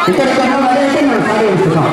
ఇక్కడ కన్నా మరైతే మనం సాధించుతాం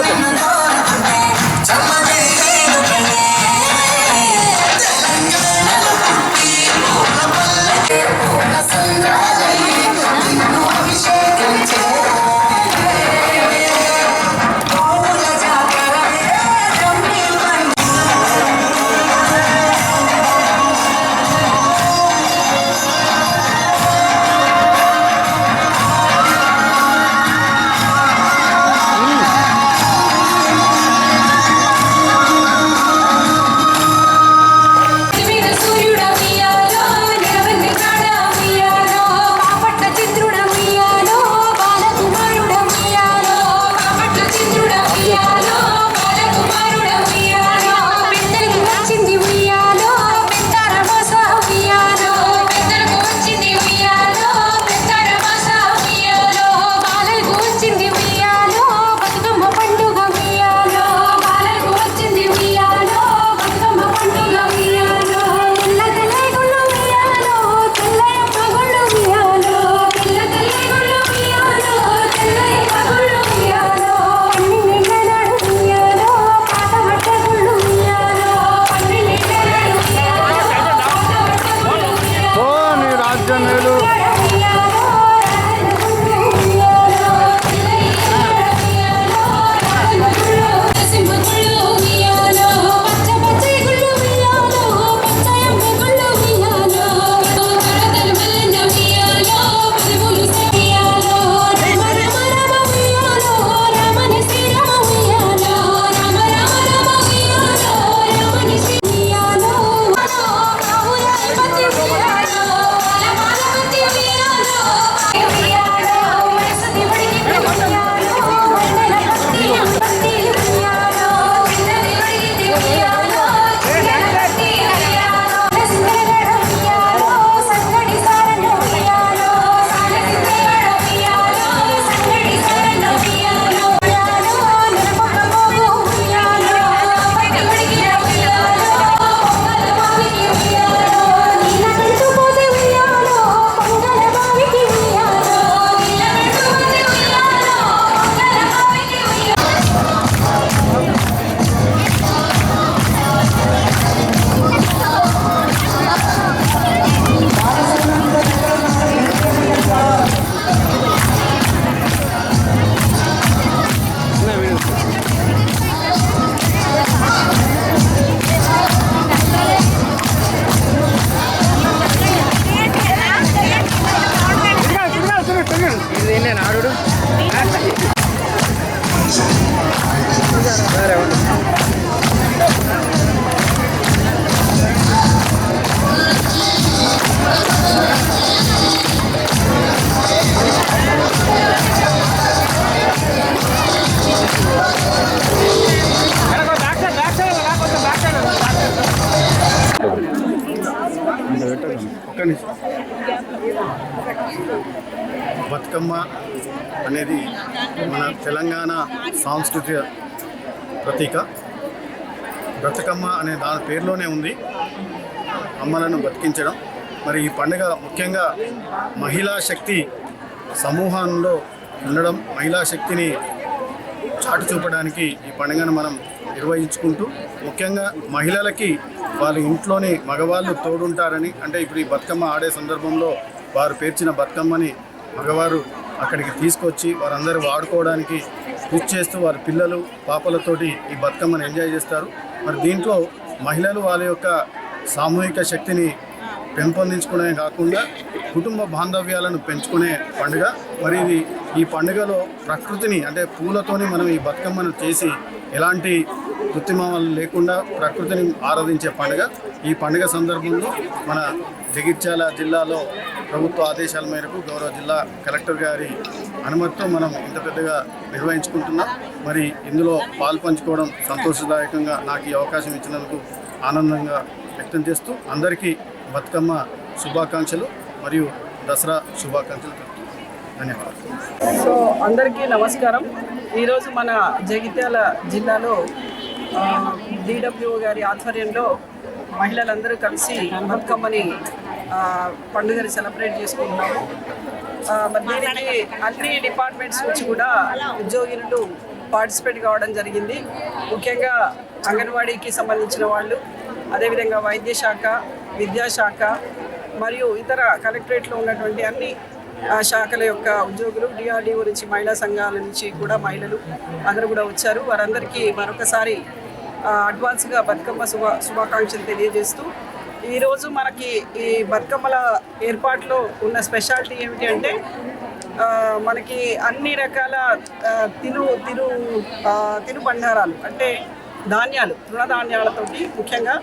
రెడీ బతుకమ్మ అనేది మన తెలంగాణ సాంస్కృతిక ప్రతీక. బతుకమ్మ అనే దాని పేరులోనే ఉంది అమ్మలను బతికించడం. మరి ఈ పండుగ ముఖ్యంగా మహిళా శక్తి సమూహంలో ఉండడం, మహిళా శక్తిని చాటు చూపడానికి ఈ పండుగను మనం నిర్వహించుకుంటూ, ముఖ్యంగా మహిళలకి వాళ్ళ ఇంట్లోని మగవాళ్ళు తోడుంటారని, అంటే ఇప్పుడు ఈ బతుకమ్మ ఆడే సందర్భంలో వారు పేర్చిన బతుకమ్మని మగవారు అక్కడికి తీసుకొచ్చి వారందరూ వాడుకోవడానికి కృషి చేస్తూ వారి పిల్లలు పాపలతోటి ఈ బతుకమ్మను ఎంజాయ్ చేస్తారు. మరి దీంట్లో మహిళలు వాళ్ళ యొక్క సామూహిక శక్తిని పెంపొందించుకునే కాకుండా కుటుంబ బాంధవ్యాలను పెంచుకునే పండుగ. మరి ఇది ఈ పండుగలో ప్రకృతిని, అంటే పూలతోని మనం ఈ బతుకమ్మను చేసి ఎలాంటి కృత్రిమాలు లేకుండా ప్రకృతిని ఆరాధించే పండుగ. ఈ పండుగ సందర్భంలో మన జగిత్యాల జిల్లాలో ప్రభుత్వ ఆదేశాల మేరకు గౌరవ జిల్లా కలెక్టర్ గారి అనుమతితో మనం ఇంత పెద్దగా నిర్వహించుకుంటున్నాం. మరి ఇందులో పాల్పంచుకోవడం సంతోషదాయకంగా నాకు ఈ అవకాశం ఇచ్చినందుకు ఆనందంగా వ్యక్తం చేస్తూ అందరికీ బతుకమ్మ శుభాకాంక్షలు మరియు దసరా శుభాకాంక్షలు తెలుపుతున్నాను. ధన్యవాదాలు. సో అందరికీ నమస్కారం. ఈరోజు మన జగిత్యాల జిల్లాలో డిడబ్ల్యూ గారి ఆధ్వర్యంలో మహిళలందరూ కలిసి బతుకమ్మని పండుగని సెలబ్రేట్ చేసుకుంటున్నాము. మరి దీనికి అన్ని డిపార్ట్మెంట్స్ నుంచి కూడా ఉద్యోగులు పార్టిసిపేట్ కావడం జరిగింది. ముఖ్యంగా అంగన్వాడీకి సంబంధించిన వాళ్ళు, అదేవిధంగా వైద్య శాఖ, విద్యాశాఖ మరియు ఇతర కలెక్టరేట్లో ఉన్నటువంటి అన్ని శాఖల యొక్క ఉద్యోగులు, డిఆర్డీఓ నుంచి మహిళా సంఘాల నుంచి కూడా మహిళలు అందరూ కూడా వచ్చారు. వారందరికీ మరొకసారి అడ్వాన్స్గా బతుకమ్మ శుభాకాంక్షలు తెలియజేస్తూ, ఈరోజు మనకి ఈ బతుకమ్మల ఏర్పాట్లో ఉన్న స్పెషాలిటీ ఏమిటి అంటే మనకి అన్ని రకాల తినుబండారాలు, అంటే ధాన్యాలు, తృణధాన్యాలతోటి ముఖ్యంగా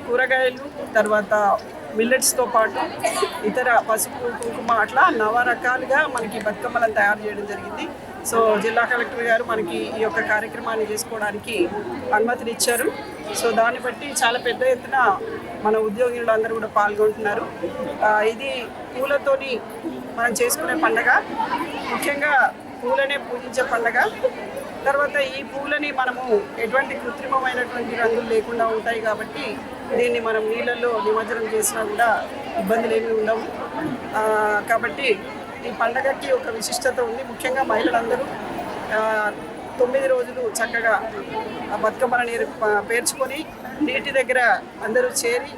కూరగాయలు, తర్వాత మిల్లెట్స్తో పాటు ఇతర పసుపు, కుంకుమ, అట్లా నవరకాలుగా మనకి బతుకమ్మలను తయారు చేయడం జరిగింది. సో జిల్లా కలెక్టర్ గారు మనకి ఈ యొక్క కార్యక్రమాన్ని చేసుకోవడానికి అనుమతినిచ్చారు. సో దాన్ని బట్టి చాలా పెద్ద ఎత్తున మన ఉద్యోగులు అందరూ కూడా పాల్గొంటున్నారు. ఇది పూలతోని మనం చేసుకునే పండగ, ముఖ్యంగా పూలనే పూజించే పండగ. తర్వాత ఈ పూలని మనము ఎటువంటి కృత్రిమమైనటువంటి రంగులు లేకుండా ఉంటాయి కాబట్టి దీన్ని మనం నీళ్ళల్లో నిమజ్జనం చేసినా కూడా ఇబ్బందులు ఏమీ ఉండవు. కాబట్టి ఈ పండగకి ఒక విశిష్టత ఉంది. ముఖ్యంగా మహిళలందరూ 9 రోజులు చక్కగా బతుకమ్మని పేర్చుకొని నీటి దగ్గర అందరూ చేరి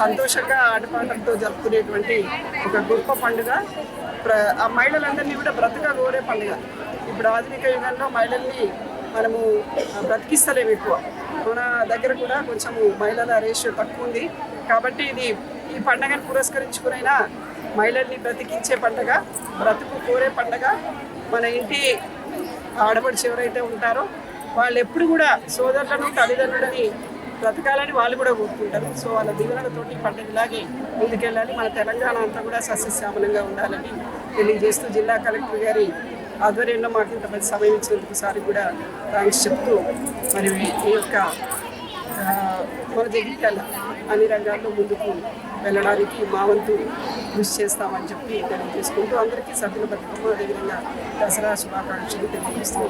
సంతోషంగా ఆటపాటలతో జరుపుకునేటువంటి ఒక గొప్ప పండుగ. ఆ మహిళలందరినీ కూడా బ్రతుక కోరే పండుగ. ఇప్పుడు ఆధునిక యుగంలో మహిళల్ని మనము బ్రతికిస్తలేము ఎక్కువ. మన దగ్గర కూడా కొంచెము మహిళల రేషియో తక్కువ ఉంది. కాబట్టి ఈ పండుగను పురస్కరించుకునైనా మహిళల్ని బ్రతికించే పండుగ, బ్రతుకు కోరే పండుగ. మన ఇంటి ఆడపడిచి ఎవరైతే ఉంటారో వాళ్ళు ఎప్పుడు కూడా సోదరులను, తల్లిదండ్రులని బ్రతకాలని వాళ్ళు కూడా కోరుకుంటారు. సో వాళ్ళ దీవెనలతోటి పండుగలాగే ముందుకెళ్ళాలి. మన తెలంగాణ అంతా కూడా సస్యశ్యామలంగా ఉండాలని తెలియజేస్తూ జిల్లా కలెక్టర్ గారి ఆధ్వర్యంలో మాకు ఇంత మంచి సమయం ఇచ్చినందుకు సారి కూడా థ్యాంక్స్ చెప్తూ, మరి ఈ యొక్క మన జగిత్యాల అన్ని రంగాల్లో ముందుకు వెళ్ళడానికి మా వంతు కృషి చేస్తామని చెప్పి తెలియజేసుకుంటూ అందరికీ సద్దుల బతుకమ్మ, అదేవిధంగా దసరా శుభాకాంక్షలు తెలియజేస్తూ